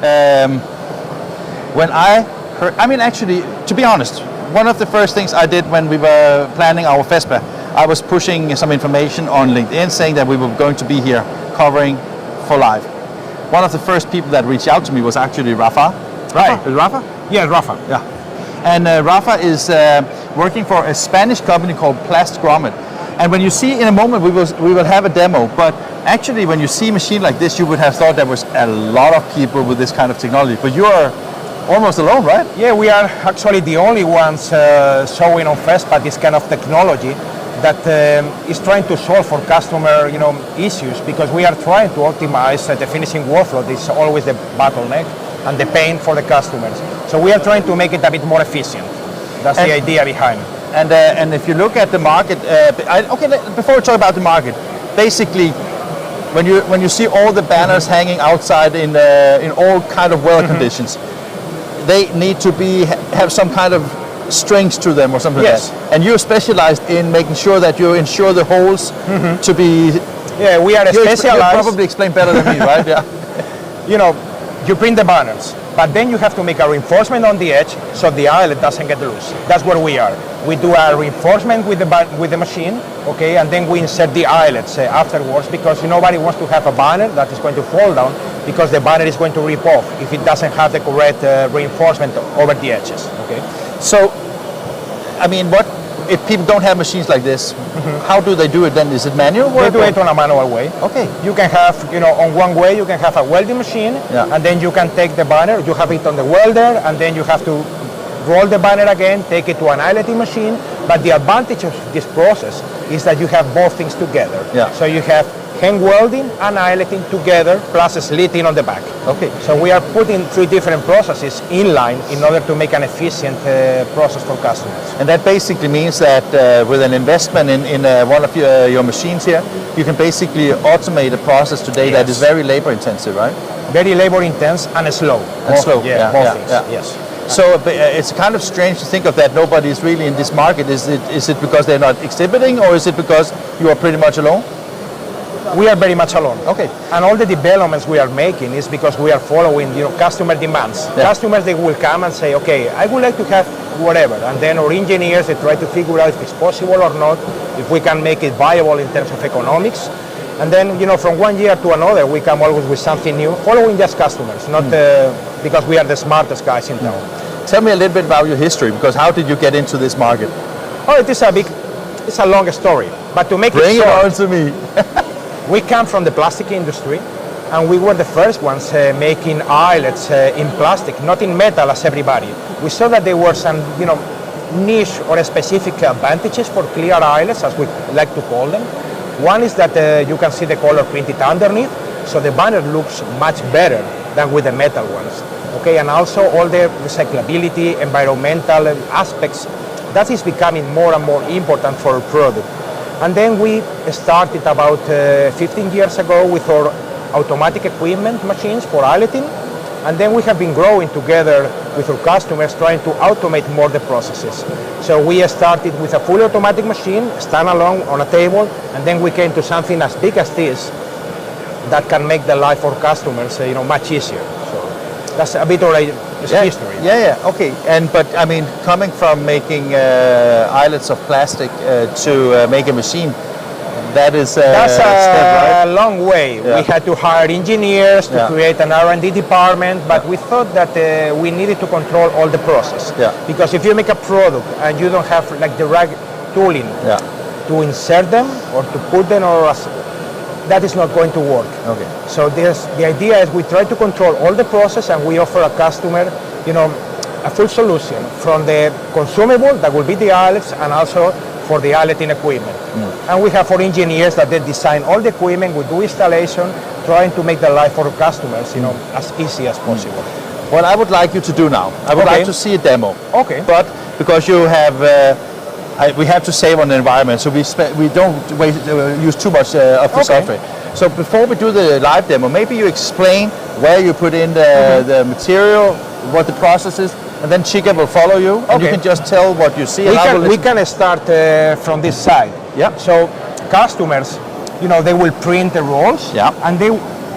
When I heard, I mean, actually, to be honest, one of the first things I did when we were planning our FESPA, I was pushing some information on LinkedIn saying that we were going to be here covering for live. One of the first people that reached out to me was actually Rafa. Right. Is Rafa? Yeah, Rafa. Yeah. And Rafa is working for a Spanish company called PlastGrommet. And when you see, in a moment, we will have a demo, but actually when you see a machine like this, you would have thought there was a lot of people with this kind of technology, but you are almost alone, right? Yeah, we are actually the only ones showing on FESPA this kind of technology that is trying to solve for customer, issues, because we are trying to optimize the finishing workflow. This is always the bottleneck and the pain for the customers. So we are trying to make it a bit more efficient. That's the idea behind it. And if you look at the market, before we talk about the market, basically, when you see all the banners hanging outside in all kind of weather conditions, they need to have some kind of strings to them or something like that. And you're specialized in making sure that you ensure the holes to be. Yeah, we are specialized. You probably explain better than me, right? Yeah. You print the banners, but then you have to make a reinforcement on the edge so the eyelet doesn't get loose. That's where we are. We do a reinforcement with the machine, okay, and then we insert the eyelets afterwards, because nobody wants to have a banner that is going to fall down, because the banner is going to rip off if it doesn't have the correct reinforcement over the edges. Okay. So, I mean, what if people don't have machines like this? How do they do it then? Is it manual work? They do it on a manual way. Okay. You can have, on one way you can have a welding machine, and then you can take the banner, you have it on the welder, and then you have to roll the banner again, take it to an eyeletting machine. But the advantage of this process is that you have both things together. Yeah. So you have hand welding and eyeletting together, plus slitting on the back. Okay. So we are putting 3 different processes in line in order to make an efficient process for customers. And that basically means that with an investment in one of your machines here, you can basically automate a process today that is very labor intensive, right? Very labor intense and slow. Both things. Yes. So it's kind of strange to think of that nobody is really in this market. Is it because they're not exhibiting, or is it because you are pretty much alone? We are very much alone. Okay. And all the developments we are making is because we are following, customer demands. Yeah. Customers, they will come and say, okay, I would like to have whatever. And then our engineers, they try to figure out if it's possible or not, if we can make it viable in terms of economics. And then, from one year to another, we come always with something new, following just customers, not because we are the smartest guys in town. Tell me a little bit about your history, because how did you get into this market? Oh, it's a long story. But to make Bring it short, on to me. We come from the plastic industry, and we were the first ones making eyelets in plastic, not in metal as everybody. We saw that there were some, niche or specific advantages for clear eyelets, as we like to call them. One is that you can see the color printed underneath, so the banner looks much better than with the metal ones. Okay, and also all the recyclability, environmental aspects, that is becoming more and more important for our product. And then we started about 15 years ago with our automatic equipment machines for eyeletting. And then we have been growing together with our customers, trying to automate more the processes. So we started with a fully automatic machine, standalone on a table, and then we came to something as big as this that can make the life for customers much easier. So that's a bit of history. Yeah. Okay. But I mean, coming from making eyelets of plastic to make a machine, that's a step, right? long way. Yeah. We had to hire engineers to create an R&D department, but we thought that we needed to control all the process. Yeah. Because if you make a product and you don't have the right tooling to insert them or to put them, that is not going to work. Okay. So the idea is we try to control all the process, and we offer a customer, a full solution from the consumable that will be the eyelets, and also for the eyeletting equipment. And we have our engineers that they design all the equipment, we do installation, trying to make the life for customers, as easy as possible. What I would like you to do now, I would like to see a demo. Okay. But because you have, we have to save on the environment, so we don't use too much of the software. So before we do the live demo, maybe you explain where you put in the material, what the process is, and then Chica will follow you, and you can just tell what you see. We can start from this side. Yeah. So customers, they will print the rolls, and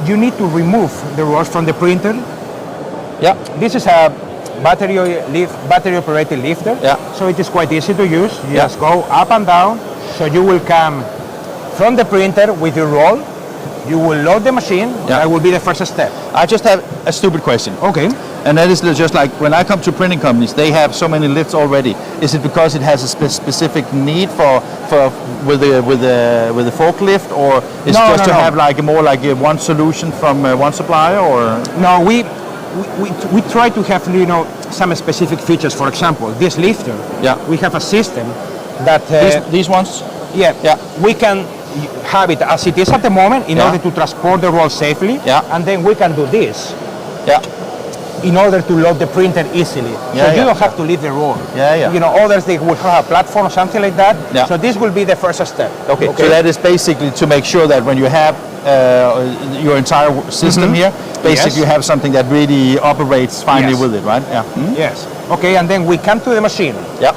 you need to remove the rolls from the printer Yeah. This is a battery operated lifter. Yeah. So it is quite easy to use. You Yeah. just go up and down. So you will come from the printer with your roll. You will load the machine. Yeah. That will be the first step. I just have a stupid question. Okay. And that is just like when I come to printing companies, they have so many lifts already. Is it because it has a specific need for with the forklift, or is No, it just no, to no. have like one solution from one supplier, or? No, we try to have some specific features. For example, this lifter. Yeah. We have a system that These ones? yeah, Yeah. we can have it as it is at the moment in Yeah. order to transport the roll safely. Yeah. And then we can do this Yeah. in order to load the printer easily. Yeah, so you yeah. don't have to leave the roll. Yeah, yeah. Others, they will have a platform or something like that. Yeah. So this will be the first step. Okay. So that is basically to make sure that when you have your entire system here, basically Yes. you have something that really operates finely Yes. with it, right? Yeah. Mhm. Yes. Okay, and then we come to the machine. Yeah.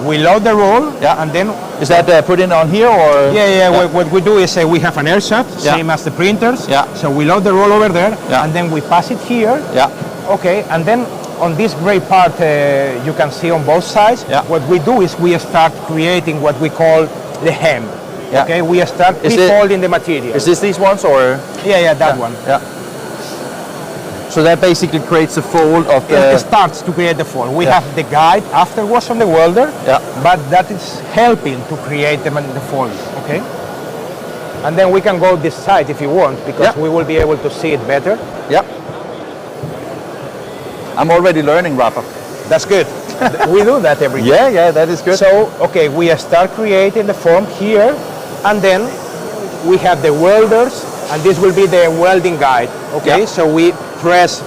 We load the roll, Yeah. and then Is that put in on here, or? yeah. What we do is we have an air shaft, Yeah. same as the printers. Yeah. So we load the roll over there, Yeah. and then we pass it here. Yeah. Okay, and then on this gray part you can see on both sides. Yeah. What we do is we start creating what we call the hem. Yeah. Okay, we start Is it- pre-folding the material. Is this these ones, or? Yeah, that one. Yeah. So that basically creates a fold of It the. starts to create the fold. We Yeah. have the guide afterwards on the welder, Yeah. but that is helping to create the fold. Okay, and then we can go this side if you want, because Yeah. we will be able to see it better. Yeah. I'm already learning, Rafa. That's good. We do that every day. Yeah, that is good. So, okay, we start creating the form here, and then we have the welders, and this will be the welding guide. Okay, Yeah. so we press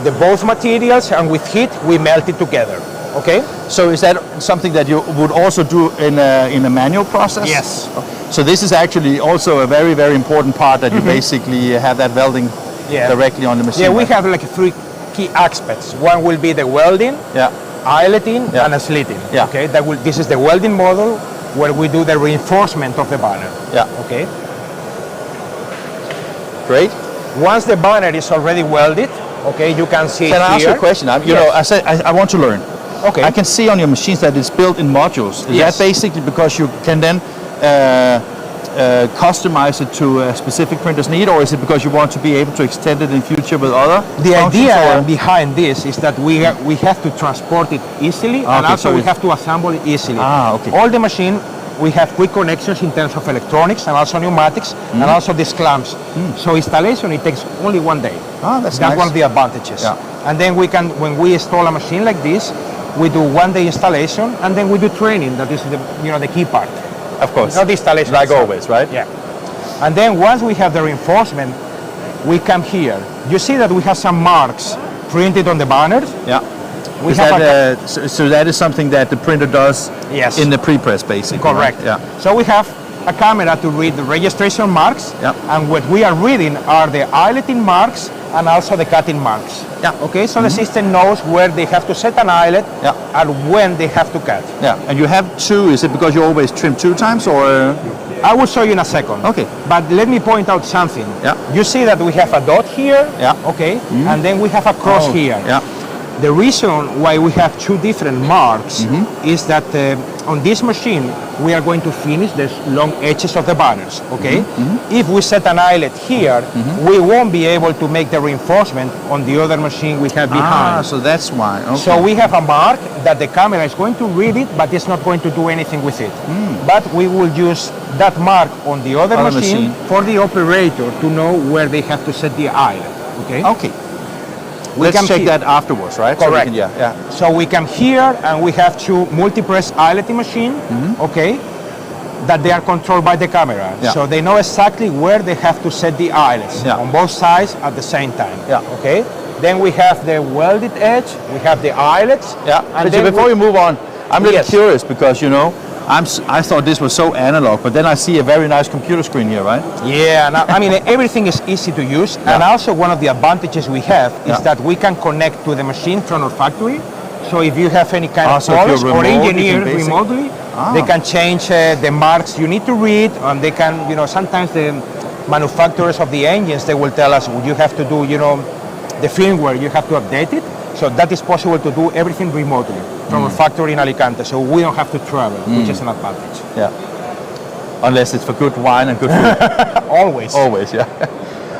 the both materials, and with heat we melt it together. Okay. So is that something that you would also do in a manual process? Yes. So this is actually also a very, very important part, that you basically have that welding Yeah. directly on the machine. Yeah, we right? have like three key aspects. One will be the welding, Yeah. eyeletting, Yeah. and a slitting. Yeah. Okay, this is the welding model where we do the reinforcement of the banner. Yeah. Okay. Great. Once the banner is already welded, okay, you can see Can it I ask you here. a question? Yes. I said I want to learn. Okay. I can see on your machines that it's built in modules. Is Yes. that basically because you can then customize it to a specific printer's need, or is it because you want to be able to extend it in future with other The functions, idea or? behind this is that we have to transport it easily, and Okay, also so we it- have to assemble it easily. Ah, okay. All the machine, we have quick connections in terms of electronics and also pneumatics, and also these clamps. So installation, it takes only 1 day. Ah, that's nice. one of the advantages. Yeah. And then we can, when we install a machine like this, we do 1 day installation, and then we do training. That is the key part. Of course. Not the installation. Like itself. always, right? Yeah. And then once we have the reinforcement, we come here. You see that we have some marks printed on the banners. Yeah. We Is have that, so that is something that the printer does Yes. in the pre-press, basically. Correct. Right? Yeah. So we have a camera to read the registration marks, Yep. and what we are reading are the eyeletting marks and also the cutting marks. Yeah. Okay, so the system knows where they have to set an eyelet Yeah. and when they have to cut. Yeah. And you have two. Is it because you always trim 2 times, or? I will show you in a second. Okay. But let me point out something. Yeah. You see that we have a dot here. Yeah. Okay. And then we have a cross Oh, here. Yeah. The reason why we have 2 different marks is that on this machine we are going to finish the long edges of the banners. Okay. If we set an eyelet here, we won't be able to make the reinforcement on the other machine we have behind. Ah, so that's why. Okay. So we have a mark that the camera is going to read it, but it's not going to do anything with it. But we will use that mark on the other Other machine, machine. for the operator to know where they have to set the eyelet. Okay. Okay. We Let's can check see- that afterwards, right? So we Correct. can- yeah. Yeah. So we come here and we have 2 multi-press eyeletting machine, okay, that they are controlled by the camera. Yeah. So they know exactly where they have to set the eyelets Yeah. on both sides at the same time. Yeah. Okay. Then we have the welded edge, we have the eyelets. Yeah. And But then before we- you move on, I'm really Yes. curious because I thought this was so analog, but then I see a very nice computer screen here, right? Yeah, and I mean everything is easy to use, and also one of the advantages we have is Yeah. that we can connect to the machine from our factory. So if you have any kind of So if you're problems or remote, you can engineer basic- remotely, Ah. they can change the marks you need to read, and they can, sometimes the manufacturers of the engines, they will tell us you have to do, the firmware, you have to update it. So that is possible to do everything remotely from a factory in Alicante. So we don't have to travel, which is an advantage. Yeah. Unless it's for good wine and good food. Always. Always, yeah.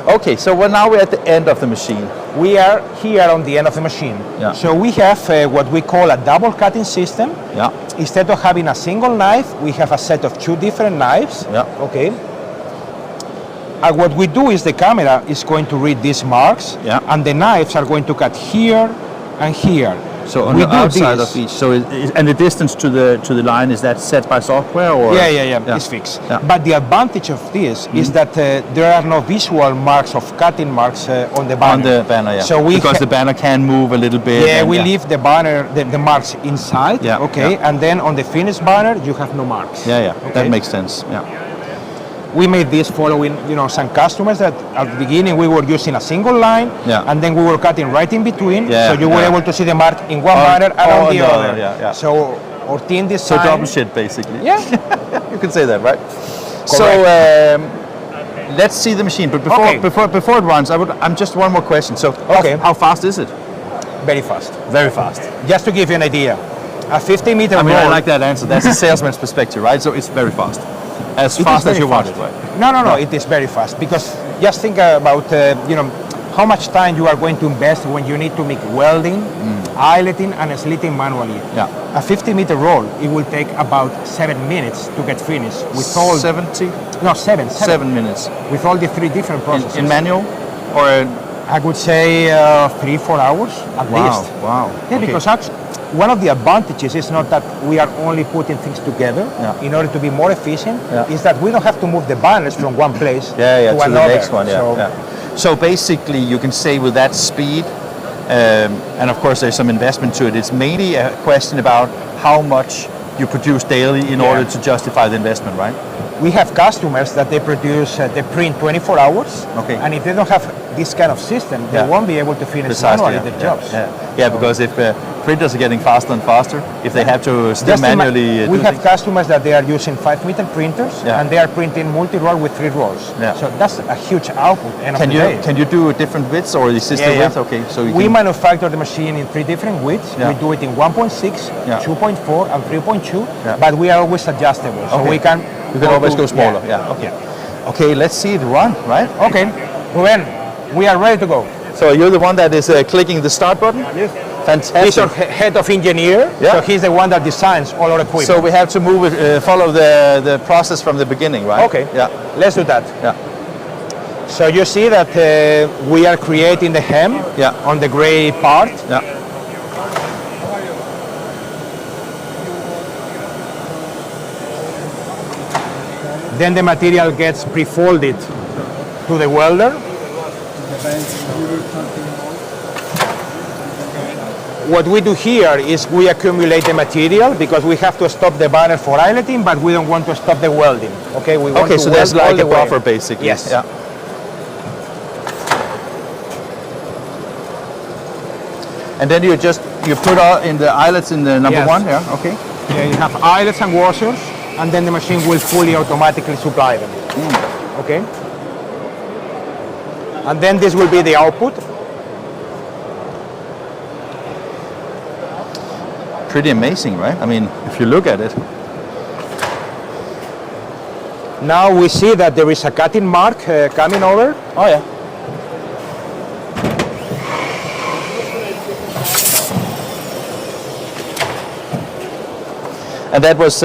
Okay, so now we're at the end of the machine. We are here on the end of the machine. Yeah. So we have what we call a double cutting system. Yeah. Instead of having a single knife, we have a set of 2 different knives. Yeah. Okay. And what we do is the camera is going to read these marks, Yeah. and the knives are going to cut here and here. So on we the do outside this. of each. So and the distance to the line, is that set by software or? Yeah. It's fixed. Yeah. But the advantage of this is that there are no visual marks of cutting marks on the banner. On the banner, yeah. So because the banner can move a little bit. Yeah, and, we leave the banner, the marks inside. Yeah, Okay. yeah. And then on the finished banner, you have no marks. Yeah. Okay. That makes sense. Yeah. We made this following, some customers that at the beginning we were using a single line, Yeah. and then we were cutting right in between, Yeah, so you were yeah. able to see the mark in one On- banner and on on the the other. other, yeah. So our team So decided. double shit, basically. Yeah. You can say that, right? So let's see the machine. But Okay. before it runs, I'm just one more question. So Okay. how fast is it? Very fast. Very fast. Just to give you an idea, a 50-meter I mean, roll. I like that answer. That's a salesman's perspective, right? So it's very fast. As It fast is as you very want it, fast. right? No, it is very fast, because just think about how much time you are going to invest when you need to make welding, eyeletting, and slitting manually. Yeah. A 50-meter roll, it will take about 7 minutes to get finished with all 70? no 7 7 minutes. with all the 3 different processes. In manual? Or I would say 3-4 hours at least. Wow. Yeah, Okay. because actually, one of the advantages is not that we are only putting things together Yeah. in order to be more efficient, Yeah. is that we don't have to move the banners from one place to another. the next one, So, So basically, you can say with that speed, and of course there's some investment to it, it's mainly a question about how much you produce daily in order to justify the investment, right? we have customers that they produce, they print 24 hours, Okay. and if they don't have this kind of system, they Yeah. won't be able to finish Precisely, manually their jobs. Yeah, because if printers are getting faster and faster, if they have to still Just manually we do have things. customers that they are using 5-meter printers, Yeah. and they are printing multi-roll with 3 rolls. Yeah. So that's a huge output. End of the day. Can you do different widths or is this the width? Okay, so you we can, manufacture the machine in 3 different widths. Yeah. We do it in 1.6, Yeah. 2.4, and 3.2, Yeah. but we are always adjustable. So Okay. we can You can always go smaller, Yeah. yeah, okay. Okay, let's see it run, right? Okay. Ruben, we are ready to go. So you're the one that is clicking the start button? He's Fantastic. our head of engineer, Yeah. so he's the one that designs all our equipment. So we have to move it, follow the process from the beginning, right? Okay. Yeah. Let's do that. Yeah. So you see that we are creating the hem Yeah. on the gray part. Yeah. Then the material gets pre-folded to the welder. What we do here is we accumulate the material because we have to stop the banner for eyeletting, but we don't want to stop the welding. Okay, we want Okay, to so there's weld all like a the way. buffer basically. Yes. Yeah. And then you put in the eyelets in the number Yes. 1, yeah, okay. Yeah, you have eyelets and washers, and then the machine will fully automatically supply them. Okay? And then this will be the output. Pretty amazing, right? I mean, if you look at it. Now we see that there is a cutting mark coming over. Oh yeah. And that was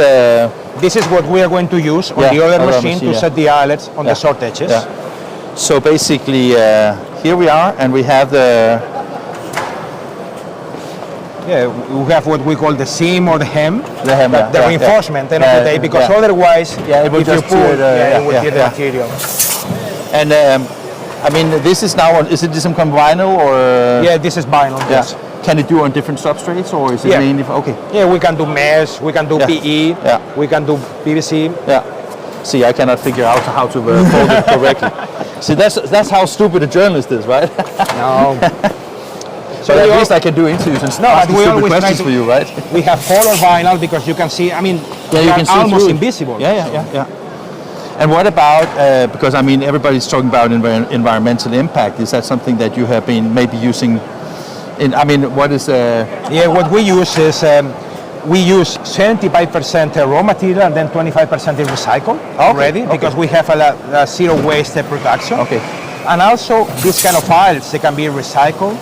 This is what we are going to use on Yeah, the other other machine machine, to yeah. set the eyelets on Yeah. the short edges. Yeah. So basically, here we are, and we have the Yeah, we have what we call the seam or the hem, hem, yeah, the yeah, reinforcement end yeah. of the day, because Yeah. otherwise, Yeah, it will if you just pull, tear the- it will yeah, tear the yeah. material. and I mean, this is now on. Is it some kind of vinyl or? Yeah, this is vinyl. Yeah. Yes. Can it do on different substrates, or is it Yeah. mainly okay? Yeah, we can do mesh, we can do Yeah. PE, Yeah. we can do PVC. Yeah. See, I cannot figure out how to fold it correctly. See, that's how stupid a journalist is, right? No. So we at al- least I can do interviews and No, ask but we stupid always try questions to- for you, right? We have color vinyl because you can see, I mean, Yeah, they you are can see almost through it. invisible. Yeah. And what about, because I mean everybody's talking about environmental impact, is that something that you have been maybe using in, I mean, what is... Yeah, what we use is, we use 75% raw material and then 25% is recycled already, because we have a zero waste production. Okay. And also these kind of files, they can be recycled.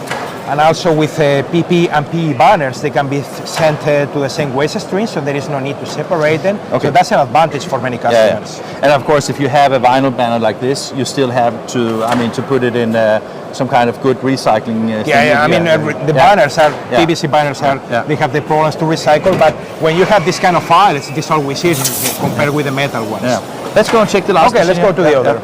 And also with PP and PE banners, they can be sent to the same waste stream, so there is no need to separate them. Okay. So that's an advantage for many customers. Yeah. And of course, if you have a vinyl banner like this, you still have to, I mean, to put it in some kind of good recycling thing. I mean, the banners are, PVC banners are, they have the problems to recycle, but when you have this kind of files, this always is compared with the metal ones. Yeah. Let's go and check the last Okay, let's go to the other.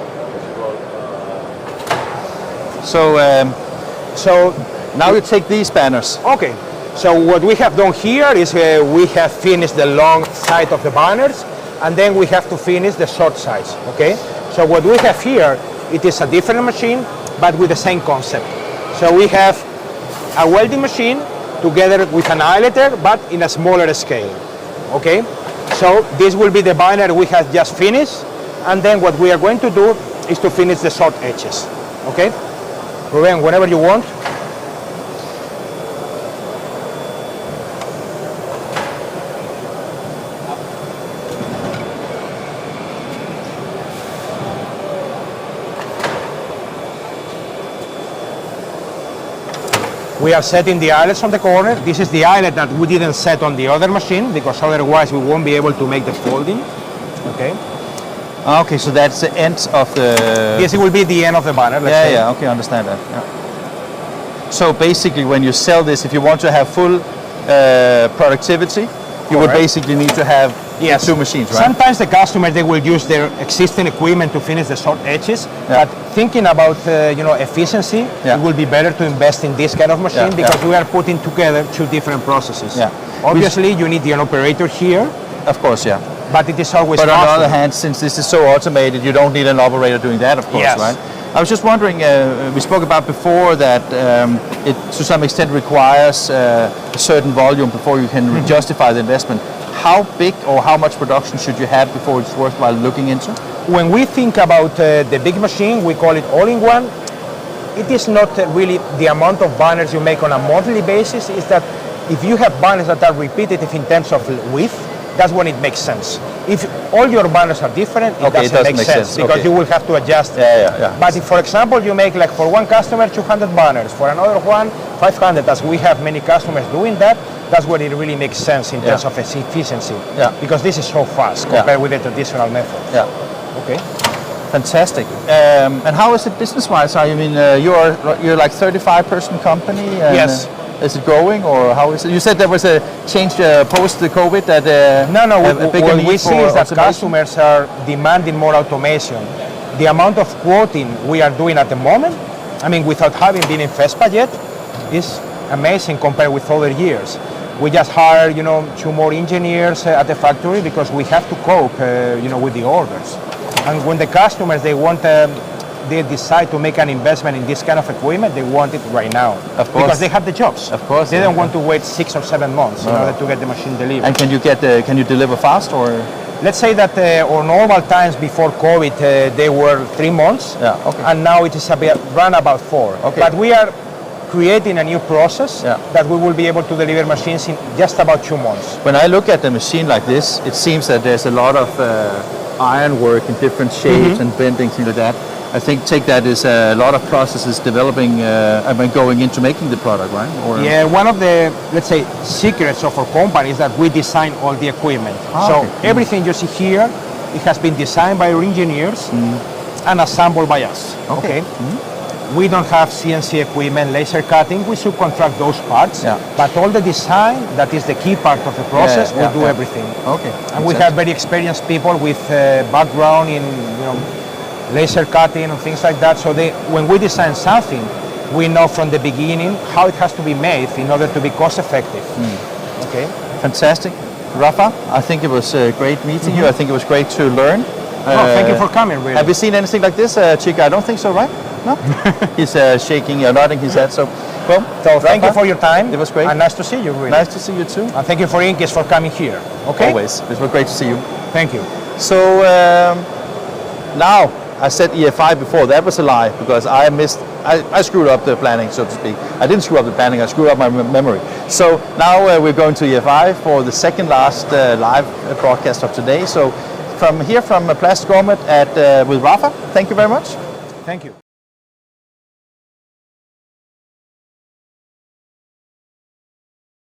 So now you take these banners. Okay, so what we have done here is we have finished the long side of the banners, and then we have to finish the short sides, okay? So what we have here, it is a different machine, but with the same concept. So we have a welding machine together with an eyeliner, but in a smaller scale, okay? So this will be the banner we have just finished, and then what we are going to do is to finish the short edges, okay? Ruben, whenever you want. We are setting the eyelets on the corner. This is the eyelet that we didn't set on the other machine, because otherwise we won't be able to make the folding. Okay. Okay, so that's the end of the... Yes, it will be the end of the banner. Let's say. Okay, I understand that. Yeah. So basically, when you sell this, if you want to have full productivity, you would basically need to have two machines, right? Sometimes the customers, they will use their existing equipment to finish the short edges, but thinking about efficiency, it will be better to invest in this kind of machine, because we are putting together two different processes. Yeah. Obviously, you need an operator here. Of course, yeah. But it is always But faster. on the other hand, since this is so automated, you don't need an operator doing that, of course, right? I was just wondering, we spoke about before that it to some extent requires a certain volume before you can justify the investment. How big or how much production should you have before it's worthwhile looking into? When we think about the big machine, we call it all-in-one. It is not really the amount of banners you make on a monthly basis. It's that if you have banners that are repetitive in terms of width, that's when it makes sense. If all your banners are different, it doesn't make sense because you will have to adjust. But if, for example, you make like for one customer 200 banners, for another one 500, as we have many customers doing that, that's where it really makes sense in terms of efficiency. Because this is so fast compared with the traditional method. Okay. Fantastic. And how is it business-wise? I mean, you're like 35-person company. And, yes. Is it growing, or how is it? You said there was a change post the COVID that what we see is that customers are demanding more automation. The amount of quoting we are doing at the moment, I mean, without having been in FESPA yet, is amazing compared with other years. We just hired, 2 more engineers at the factory because we have to cope, with the orders. And when the customers they decide to make an investment in this kind of equipment, they want it right now. Of course. Because they have the jobs. Of course. They don't want to wait 6 or 7 months in order to get the machine delivered. And can you deliver fast, or? Let's say that on normal times before COVID, they were 3 months. And now it is run about 4. But we are creating a new process that we will be able to deliver machines in just about 2 months. When I look at the machine like this, it seems that there's a lot of iron work in different shapes and bending, things like that. I think take that as a lot of processes developing going into making the product, right? Or one of the, let's say, secrets of our company is that we design all the equipment. Everything you see here, it has been designed by our engineers and assembled by us. We don't have CNC equipment, laser cutting. We subcontract those parts. But all the design, that is the key part of the process, we do everything. And we have very experienced people with background in laser cutting and things like that. So when we design something, we know from the beginning how it has to be made in order to be cost effective. Okay. Fantastic. Rafa, I think it was great meeting you. I think it was great to learn. Thank you for coming, really. Have you seen anything like this, Chica? I don't think so, right? No? He's shaking, nodding his head. So thank you for your time. It was great. And nice to see you, really. Nice to see you too. And thank you for Inkish for coming here. Okay? Always. It was great to see you. Thank you. So Now, I said EFI before, that was a lie, because I screwed up the planning, so to speak. I didn't screw up the planning, I screwed up my memory. So now we're going to EFI for the second last live broadcast of today. So from here, from PlastGrommet with Rafa, thank you very much. Thank you.